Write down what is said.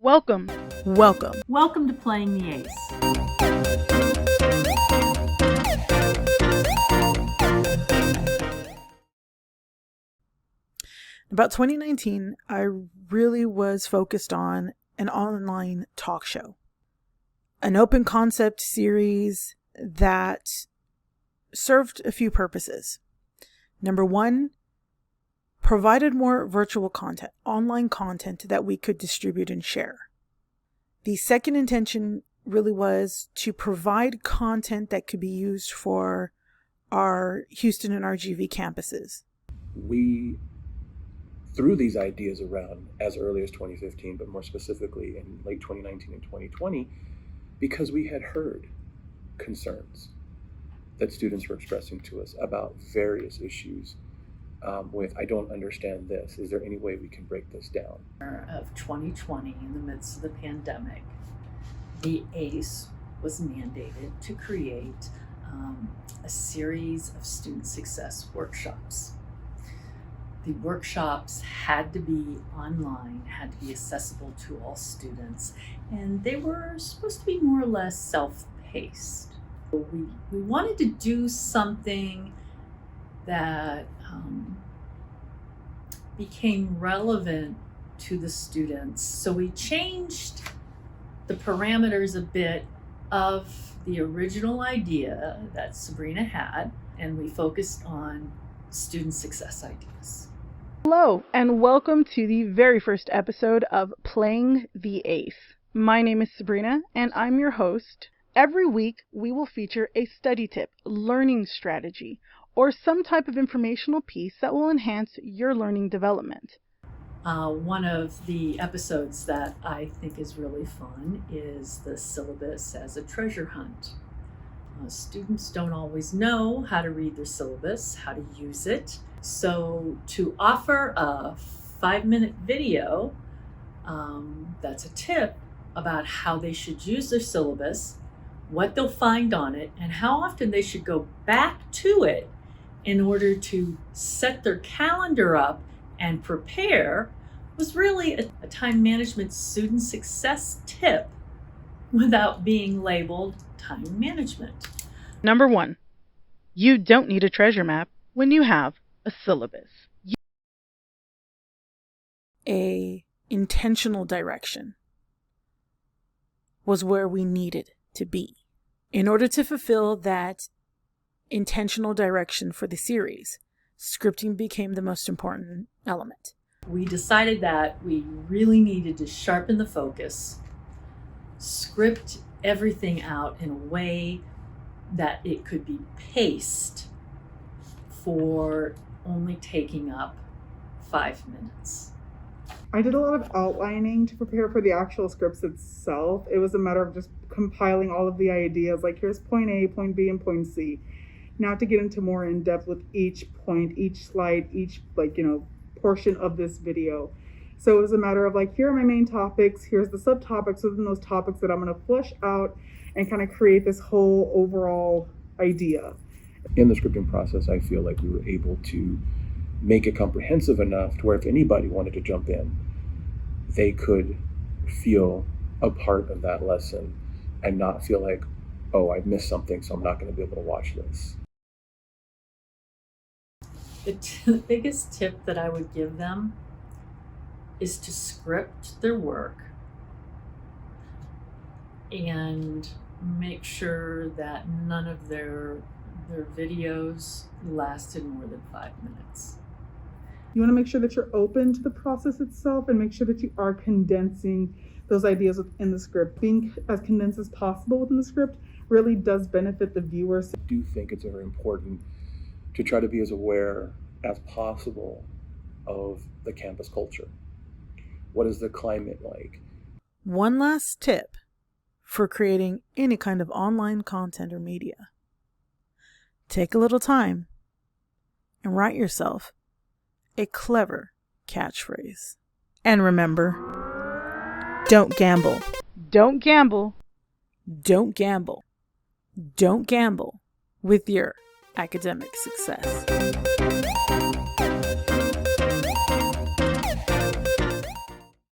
Welcome. Welcome to Playing the Ace. About 2019, I really was focused on an online talk show, an open concept series that served a few purposes. Number one, provided more virtual content, online content that we could distribute and share. The second intention really was to provide content that could be used for our Houston and RGV campuses. We threw these ideas around as early as 2015, but more specifically in late 2019 and 2020, because we had heard concerns that students were expressing to us about various issues with, I don't understand this. Is there any way we can break this down? Of 2020, in the midst of the pandemic, the ACE was mandated to create a series of student success workshops. The workshops had to be online, had to be accessible to all students, and they were supposed to be more or less self-paced. We wanted to do something that became relevant to the students. So we changed the parameters a bit of the original idea that Sabrina had, and we focused on student success ideas. Hello, and welcome to the very first episode of Playing the Ace. My name is Sabrina, and I'm your host. Every week, we will feature a study tip, learning strategy, or some type of informational piece that will enhance your learning development. One of the episodes that I think is really fun is the syllabus as a treasure hunt. Students don't always know how to read their syllabus, how to use it. So to offer a 5-minute video, that's a tip about how they should use their syllabus, what they'll find on it, and how often they should go back to it in order to set their calendar up and prepare, was really a time management student success tip without being labeled time management. Number one, you don't need a treasure map when you have a syllabus. A intentional direction was where we needed to be. In order to fulfill that intentional direction for the series, scripting became the most important element. We decided that we really needed to sharpen the focus, script everything out in a way that it could be paced for only taking up 5 minutes. I did a lot of outlining to prepare for the actual scripts itself. It was a matter of just compiling all of the ideas, like here's point A, point B, and point C. Now to get into more in depth with each point, each slide, each portion of this video. So it was a matter of here are my main topics, here's the subtopics within those topics that I'm going to flesh out and kind of create this whole overall idea. In the scripting process, I feel like we were able to make it comprehensive enough to where if anybody wanted to jump in, they could feel a part of that lesson and not feel like, oh, I missed something, so I'm not going to be able to watch this. The biggest tip that I would give them is to script their work and make sure that none of their videos lasted more than 5 minutes. You want to make sure that you're open to the process itself and make sure that you are condensing those ideas within the script. Being as condensed as possible within the script really does benefit the viewers. I do think it's very important to try to be as aware as possible of the campus culture. What is the climate like? One last tip for creating any kind of online content or media. Take a little time and write yourself a clever catchphrase. And remember, don't gamble. Don't gamble. Don't gamble. Don't gamble with your academic success.